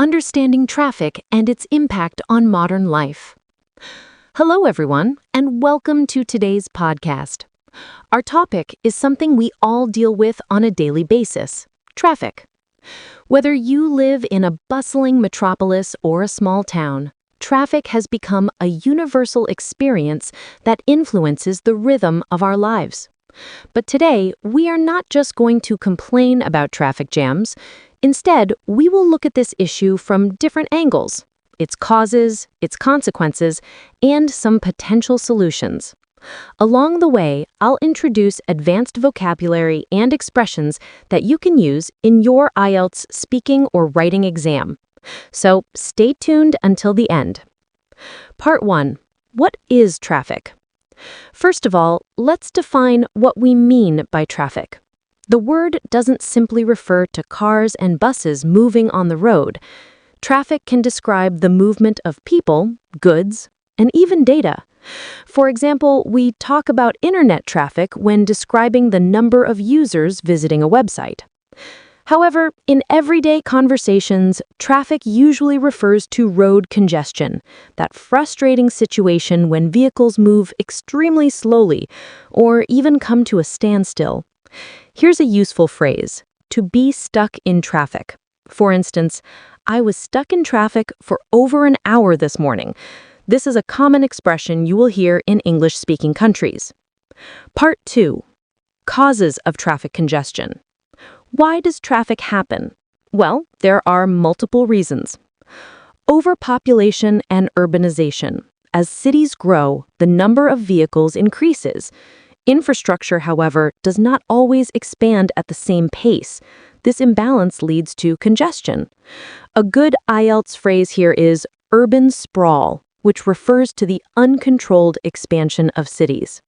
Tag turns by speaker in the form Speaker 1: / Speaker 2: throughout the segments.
Speaker 1: understanding traffic and its impact on modern life. Hello, everyone, and welcome to today's podcast. Our topic is something we all deal with on a daily basis: traffic. Whether you live in a bustling metropolis or a small town, traffic has become a universal experience that influences the rhythm of our lives. But today, we are not just going to complain about traffic jams. Instead, we will look at this issue from different angles: its causes, its consequences, and some potential solutions. Along the way, I'll introduce advanced vocabulary and expressions that you can use in your IELTS speaking or writing exam. So stay tuned until the end. Part 1. What is traffic? First of all, let's define what we mean by traffic. The word doesn't simply refer to cars and buses moving on the road. Traffic can describe the movement of people, goods, and even data. For example, we talk about internet traffic when describing the number of users visiting a website. However, in everyday conversations, traffic usually refers to road congestion, that frustrating situation when vehicles move extremely slowly or even come to a standstill. Here's a useful phrase: to be stuck in traffic. For instance, I was stuck in traffic for over an hour this morning. This is a common expression you will hear in English-speaking countries. Part 2. Causes of traffic congestion. Why does traffic happen? Well, there are multiple reasons. Overpopulation and urbanization. As cities grow, the number of vehicles increases. Infrastructure, however, does not always expand at the same pace. This imbalance leads to congestion. A good IELTS phrase here is urban sprawl, which refers to the uncontrolled expansion of cities.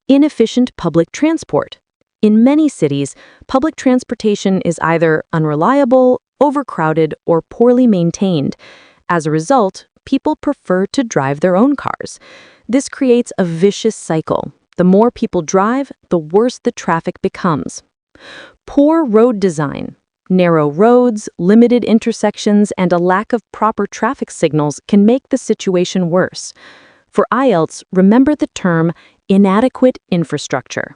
Speaker 1: Inefficient public transport. In many cities, public transportation is either unreliable, overcrowded, or poorly maintained. As a result, people prefer to drive their own cars. This creates a vicious cycle. The more people drive, the worse the traffic becomes. Poor road design. Narrow roads, limited intersections, and a lack of proper traffic signals can make the situation worse. For IELTS, remember the term inadequate infrastructure.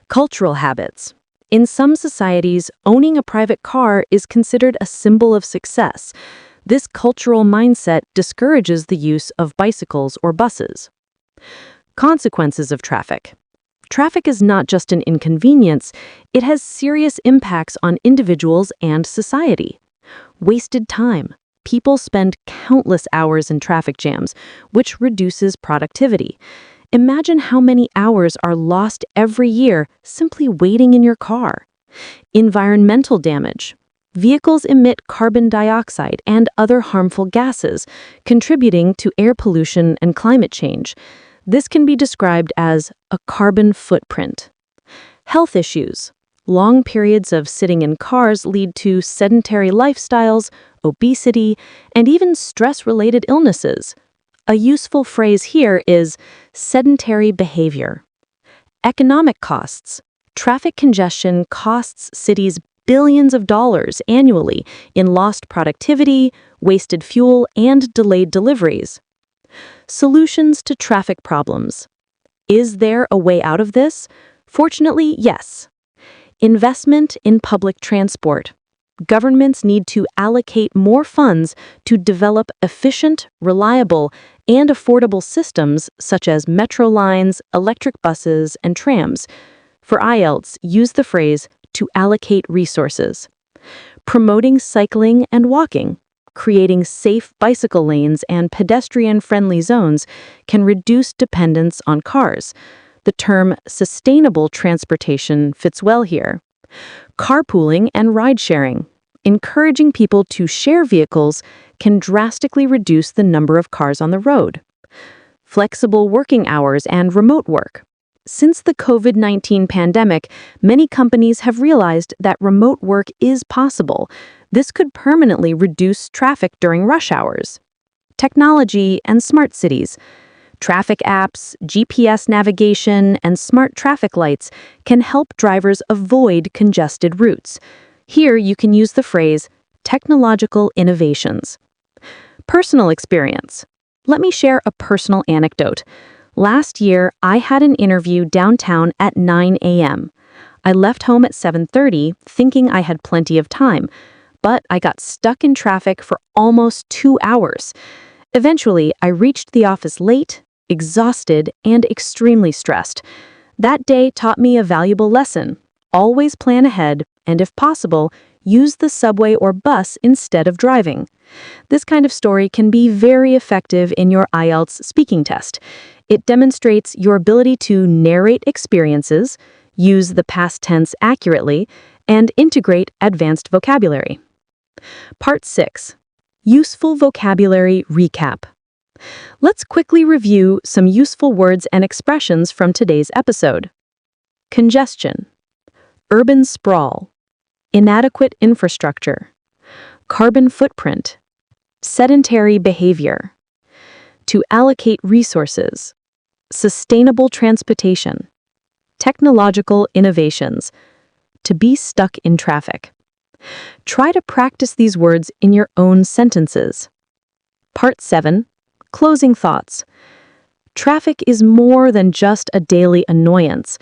Speaker 1: Cultural habits. In some societies, owning a private car is considered a symbol of success. This cultural mindset discourages the use of bicycles or buses. Consequences of traffic. Traffic is not just an inconvenience, it has serious impacts on individuals and society. Wasted time. People spend countless hours in traffic jams, which reduces productivity. Imagine how many hours are lost every year simply waiting in your car. Environmental damage. Vehicles emit carbon dioxide and other harmful gases, contributing to air pollution and climate change. This can be described as a carbon footprint. Health issues. Long periods of sitting in cars lead to sedentary lifestyles, obesity, and even stress-related illnesses. A useful phrase here is sedentary behavior. Economic costs. Traffic congestion costs cities billions of dollars annually in lost productivity, wasted fuel, and delayed deliveries. Solutions to traffic problems. Is there a way out of this? Fortunately, yes. Investment in public transport. Governments need to allocate more funds to develop efficient, reliable, and affordable systems such as metro lines, electric buses, and trams. For IELTS, use the phrase to allocate resources. Promoting cycling and walking. Creating safe bicycle lanes and pedestrian-friendly zones can reduce dependence on cars. The term sustainable transportation fits well here. Carpooling and ride-sharing. Encouraging people to share vehicles can drastically reduce the number of cars on the road. Flexible working hours and remote work. Since the COVID-19 pandemic, many companies have realized that remote work is possible. This could permanently reduce traffic during rush hours. Technology and smart cities. Traffic apps, GPS navigation, and smart traffic lights can help drivers avoid congested routes. Here you can use the phrase, technological innovations. Personal experience. Let me share a personal anecdote. Last year, I had an interview downtown at 9 a.m. I left home at 7:30 thinking I had plenty of time, but I got stuck in traffic for almost 2 hours. Eventually, I reached the office late, exhausted, and extremely stressed. That day taught me a valuable lesson. Always plan ahead, and if possible, use the subway or bus instead of driving. This kind of story can be very effective in your IELTS speaking test. It demonstrates your ability to narrate experiences, use the past tense accurately, and integrate advanced vocabulary. Part 6. Useful vocabulary recap. Let's quickly review some useful words and expressions from today's episode. Congestion, urban sprawl, inadequate infrastructure, carbon footprint, sedentary behavior, to allocate resources, sustainable transportation, technological innovations, to be stuck in traffic. Try to practice these words in your own sentences. Part 7. Closing thoughts. Traffic is more than just a daily annoyance.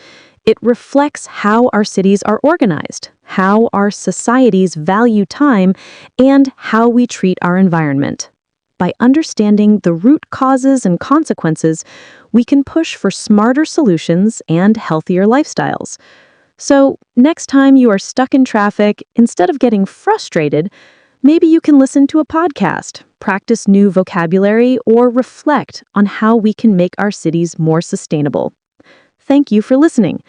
Speaker 1: It reflects how our cities are organized, how our societies value time, and how we treat our environment. By understanding the root causes and consequences, we can push for smarter solutions and healthier lifestyles. So, next time you are stuck in traffic, instead of getting frustrated, maybe you can listen to a podcast, practice new vocabulary, or reflect on how we can make our cities more sustainable. Thank you for listening.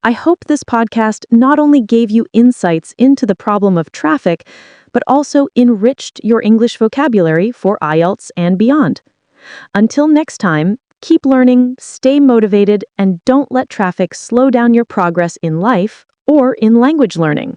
Speaker 1: I hope this podcast not only gave you insights into the problem of traffic, but also enriched your English vocabulary for IELTS and beyond. Until next time, keep learning, stay motivated, and don't let traffic slow down your progress in life or in language learning.